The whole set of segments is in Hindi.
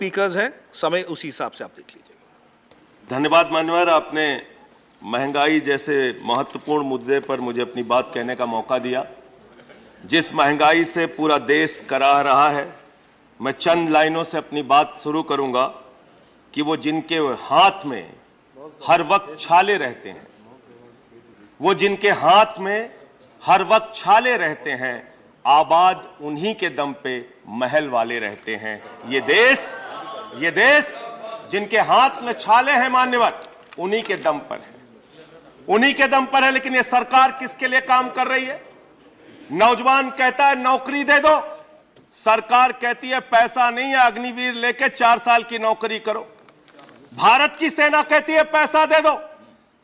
स्पीकर्स हैं, समय उसी हिसाब से आप देख लीजिए। धन्यवाद मान्यवर, आपने महंगाई जैसे महत्वपूर्ण मुद्दे पर मुझे अपनी बात कहने का मौका दिया। जिस महंगाई से पूरा देश कराह रहा है, मैं चंद लाइनों से अपनी बात शुरू करूंगा कि वो जिनके हाथ में हर वक्त छाले रहते हैं, वो जिनके हाथ में हर वक्त छाले रहते हैं, आबाद उन्हीं के दम पे महल वाले रहते हैं। ये देश जिनके हाथ में छाले हैं मान्यवर, उन्हीं के दम पर है, उन्हीं के दम पर है। लेकिन ये सरकार किसके लिए काम कर रही है? नौजवान कहता है नौकरी दे दो, सरकार कहती है पैसा नहीं है, अग्निवीर लेके 4 साल की नौकरी करो। भारत की सेना कहती है पैसा दे दो,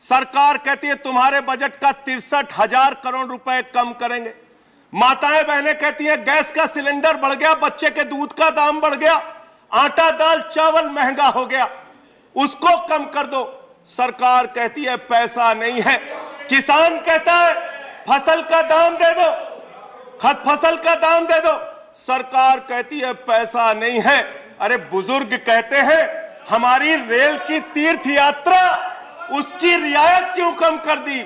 सरकार कहती है तुम्हारे बजट का 63,000 करोड़ रुपए कम करेंगे। माताएं बहनें कहती हैं गैस का सिलेंडर बढ़ गया, बच्चे के दूध का दाम बढ़ गया, आटा दाल चावल महंगा हो गया, उसको कम कर दो, सरकार कहती है पैसा नहीं है। किसान कहता है फसल का दाम दे दो, फसल का दाम दे दो, सरकार कहती है पैसा नहीं है। अरे बुजुर्ग कहते हैं हमारी रेल की तीर्थ यात्रा, उसकी रियायत क्यों कम कर दी,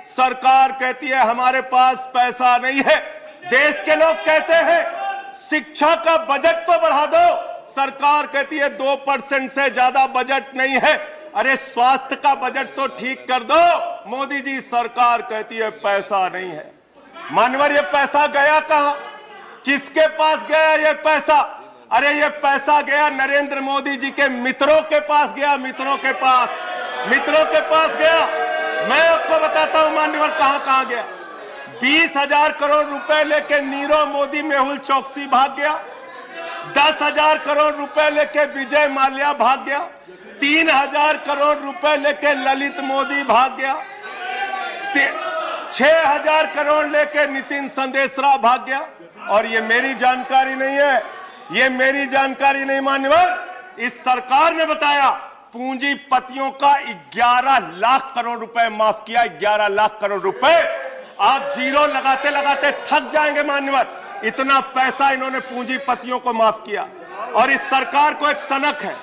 सरकार कहती है हमारे पास पैसा नहीं है। देश के लोग कहते हैं शिक्षा का बजट तो बढ़ा दो, सरकार कहती है 2% से ज्यादा बजट नहीं है। अरे स्वास्थ्य का बजट तो ठीक कर दो, मोदी जी, सरकार कहती है पैसा नहीं है। मानवर ये पैसा गया कहां, किसके पास गया ये पैसा? अरे ये पैसा गया नरेंद्र मोदी जी के मित्रों के पास गया, मित्रों के पास गया। मैं आपको बताता हूं मान्यवर कहां कहां गया। 20,000 करोड़ रुपए लेके नीरव मोदी मेहुल चौकसी भाग गया, 10,000 करोड़ रुपए लेके विजय माल्या भाग गया, 3,000 करोड़ रुपए लेके ललित मोदी भाग गया, 6,000 करोड़ लेके नितिन संदेशरा भाग गया। और ये मेरी जानकारी नहीं है, ये मेरी जानकारी नहीं मान्यवर, इस सरकार ने बताया पूंजीपतियों का 11 लाख करोड़ रुपए माफ किया, 11 लाख करोड़ रुपए। आप जीरो लगाते लगाते थक जाएंगे मान्यवर, इतना पैसा इन्होंने पूंजीपतियों को माफ किया। और इस सरकार को एक सनक है,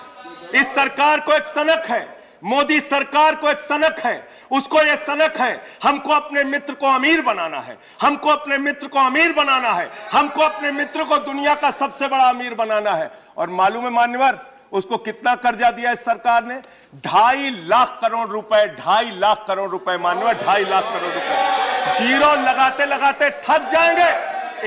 इस सरकार को एक सनक है, मोदी सरकार को एक सनक है, उसको ये सनक है हमको अपने मित्र को अमीर बनाना है, हमको अपने मित्र को अमीर बनाना है, हमको अपने मित्र को दुनिया का सबसे बड़ा अमीर बनाना है। और मालूम है मान्यवर उसको कितना कर्जा दिया इस सरकार ने? 2.5 लाख करोड़ रुपए, 2.5 लाख करोड़ रुपए मान्यवर, 2.5 लाख करोड़ रुपए। जीरो लगाते लगाते थक जाएंगे।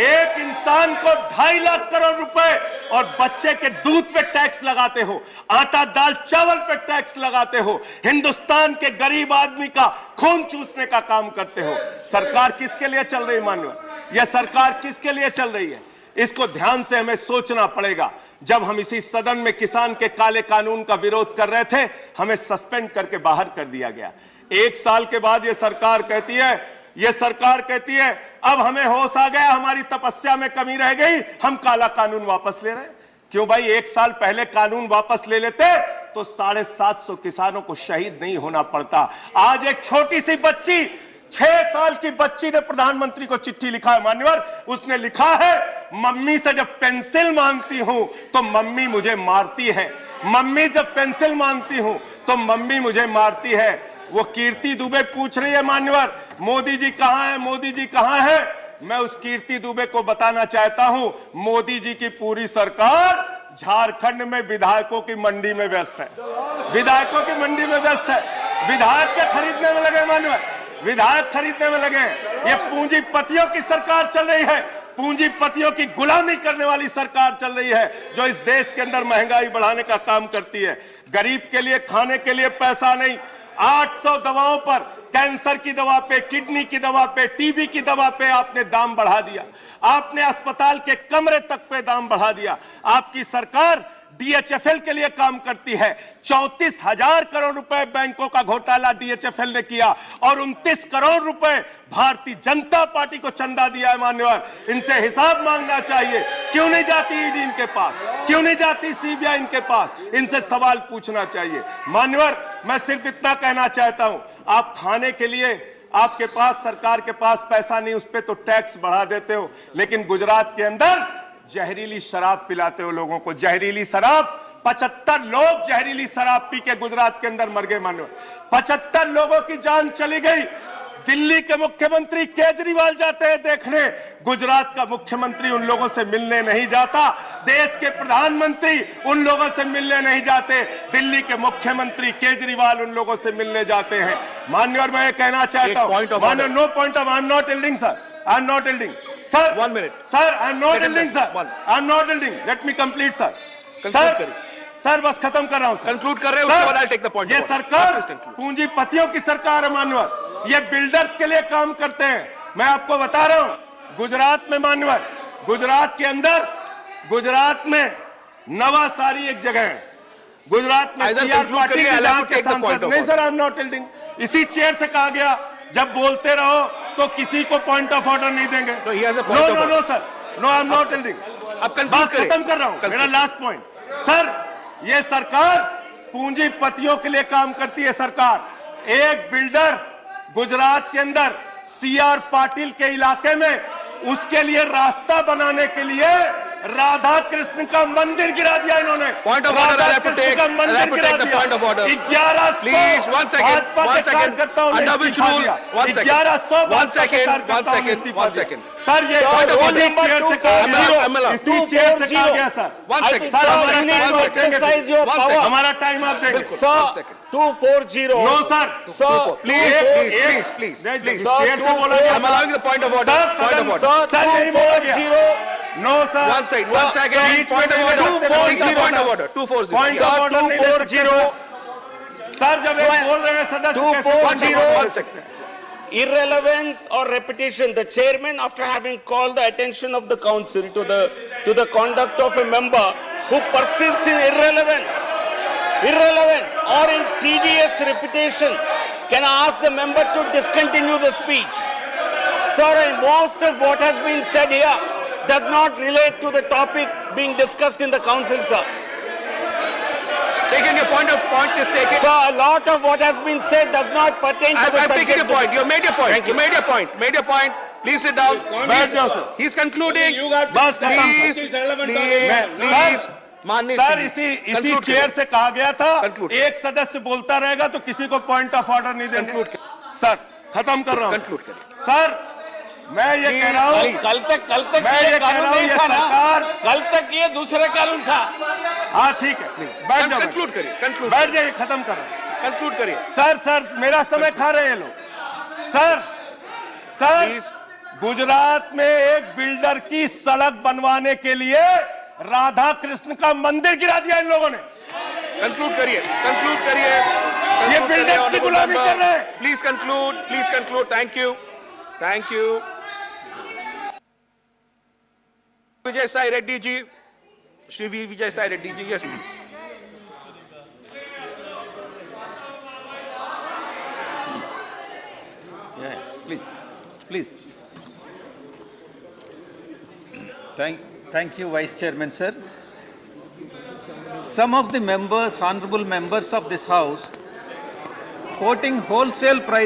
एक इंसान को 2.5 लाख करोड़ रुपए और बच्चे के दूध पे टैक्स लगाते हो, आटा दाल चावल पे टैक्स लगाते हो, हिंदुस्तान के गरीब आदमी का खून चूसने का काम करते हो। सरकार किसके लिए चल रही है मान्यवर? यह सरकार किसके लिए चल रही है? इसको ध्यान से हमें सोचना पड़ेगा। जब हम इसी सदन में किसान के काले कानून का विरोध कर रहे थे, हमें सस्पेंड करके बाहर कर दिया गया। 1 साल के बाद ये सरकार कहती है अब हमें होश आ गया, हमारी तपस्या में कमी रह गई, हम काला कानून वापस ले रहे हैं। क्यों भाई? 1 साल पहले कानून वापस ले लेते तो 750 किसानों को शहीद नहीं होना पड़ता। आज एक छोटी सी बच्ची, 6 साल की बच्ची ने प्रधानमंत्री को चिट्ठी लिखा है मान्यवर। उसने लिखा है मम्मी से जब पेंसिल मांगती हूं तो मम्मी मुझे मारती है, मम्मी जब पेंसिल मांगती हूं तो मम्मी मुझे मारती है। वो कीर्ति दुबे पूछ रही है मान्यवर मोदी जी कहां है, मोदी जी कहां है? मैं उस कीर्ति दुबे को बताना चाहता हूं मोदी जी की पूरी सरकार झारखंड में विधायकों की मंडी में व्यस्त है, विधायकों की मंडी में व्यस्त है, विधायक के खरीदने में लगे मान्यवर, विधायक खरीदने में लगे। ये पूंजीपतियों की सरकार चल रही है, पूंजीपतियों की गुलामी करने वाली सरकार चल रही है, जो इस देश के अंदर महंगाई बढ़ाने का काम करती है। गरीब के लिए खाने के लिए पैसा नहीं, 800 दवाओं पर, कैंसर की दवा पे, किडनी की दवा पे, टीबी की दवा पे आपने दाम बढ़ा दिया, आपने अस्पताल के कमरे तक पे दाम बढ़ा दिया। आपकी सरकार डीएचएफएल के लिए काम करती है। 34,000 करोड़ रुपए बैंकों का घोटाला डीएचएफएल ने किया और 29 करोड़ रुपए भारतीय जनता पार्टी को चंदा दिया है मान्यवर। इनसे हिसाब मांगना चाहिए। क्यों नहीं जाती ईडी इनके पास, क्यों नहीं जाती सीबीआई इनके पास? इनसे सवाल पूछना चाहिए मान्यवर। मैं सिर्फ इतना कहना चाहता हूं, आप खाने के लिए आपके पास, सरकार के पास पैसा नहीं, उस पर तो टैक्स बढ़ा देते हो, लेकिन गुजरात के अंदर जहरीली शराब पिलाते हो लोगों को, जहरीली शराब 75 लोग जहरीली शराब पी के गुजरात के अंदर मर गए। मानो 75 लोगों की जान चली गई। दिल्ली के मुख्यमंत्री केजरीवाल जाते हैं देखने, गुजरात का मुख्यमंत्री उन लोगों से मिलने नहीं जाता। देश के प्रधानमंत्री उन लोगों से मिलने नहीं जाते, दिल्ली के मुख्यमंत्री केजरीवाल उन लोगों से मिलने जाते हैं। माननीय, और मैं ये कहना चाहता हूं, माननीय, no point of, I am not yielding sir, I am not yielding sir, 1 minute sir, I am not yielding sir, I am not yielding, let me complete sir. Sir बस खत्म कर रहा हूं, कंक्लूड कर रहे हैं, उसके बाद आई टेक द पॉइंट। ये सरकार पूंजीपतियों की सरकार है मान्यवर, ये बिल्डर्स के लिए काम करते हैं। मैं आपको बता रहा हूं, गुजरात में मान्यवर, गुजरात के अंदर, गुजरात में नवासारी एक जगह है, गुजरात में सीआर पाटिल के सांसद, नहीं sir, I am not yielding, इसी चेयर से कहा गया जब बोलते रहो तो किसी को पॉइंट ऑफ ऑर्डर नहीं देंगे। No no sir, no, I am not yielding. अब बात खत्म कर रहा हूं, मेरा लास्ट पॉइंट सर, ये सरकार पूंजीपतियों के लिए काम करती है। सरकार एक बिल्डर गुजरात के अंदर सीआर पाटिल के इलाके में, उसके लिए रास्ता बनाने के लिए राधा कृष्ण का मंदिर गिरा दिया इन्होंने। Point of order, Radha Krishna का मंदिर गिरा दिया। Point of order 1100 please, 1 second, 1 second, under which rule, 1 second, 1100 second sir, ये इसी चेयर से कहा गया सर। 1 सेकंड सर, हमारा टाइम आप देंगे sir. 240 no sir, please please chair से बोला गया। I am allowing the point of order, point of order sir, नहीं बोला गया। No sir, 1 second, point of order, 240 point of order नहीं ले सकते सर, जब ये बोल रहे हैं सदस्य 240 irrelevance or repetition. The chairman, after having called the attention of the council to the conduct of a member who persists in irrelevance or in tedious repetition, can ask the member to discontinue the speech. Sir, and most of what has been said here does not relate to the topic being discussed in the council, sir. Taking your point is taken. Sir, a lot of what has been said does not pertain to the I've subject. taken your point. You made your point. You made your point. Please sit down. बैठ जाओ सर। He's concluding. बस खत्म। Please. माननीय सर, इसी चेयर से कहा गया था एक सदस्य बोलता रहेगा तो किसी को पॉइंट ऑफ ऑर्डर नहीं देंगे। सर खत्म कर रहा हूँ। सर, मैं ये कह रहा हूँ, कल तक मैं ये कह रहा हूँ, ये सरकार, कल तक ये दूसरा कानून था। हाँ ठीक है, बैठ जाओ, कंक्लूड करिए, बैठ जाइए, खत्म कर रहा हूँ। कंक्लूड करिए। सर, मेरा समय खा रहे हैं लोग। सर, गुजरात में एक बिल्डर की सड़क बनवाने के लिए राधा कृष्ण का मंदिर गिरा दिया इन लोगों ने। कंक्लूड करिए। ये बिल्डर्स की गुलामी कर रहे हैं। Please conclude. Thank you. Vijay Sai Reddy ji, Shri Vijay Sai Reddy ji, yes please. Please. Thank you, Vice Chairman, sir. Some of the members, honorable members of this House, quoting wholesale price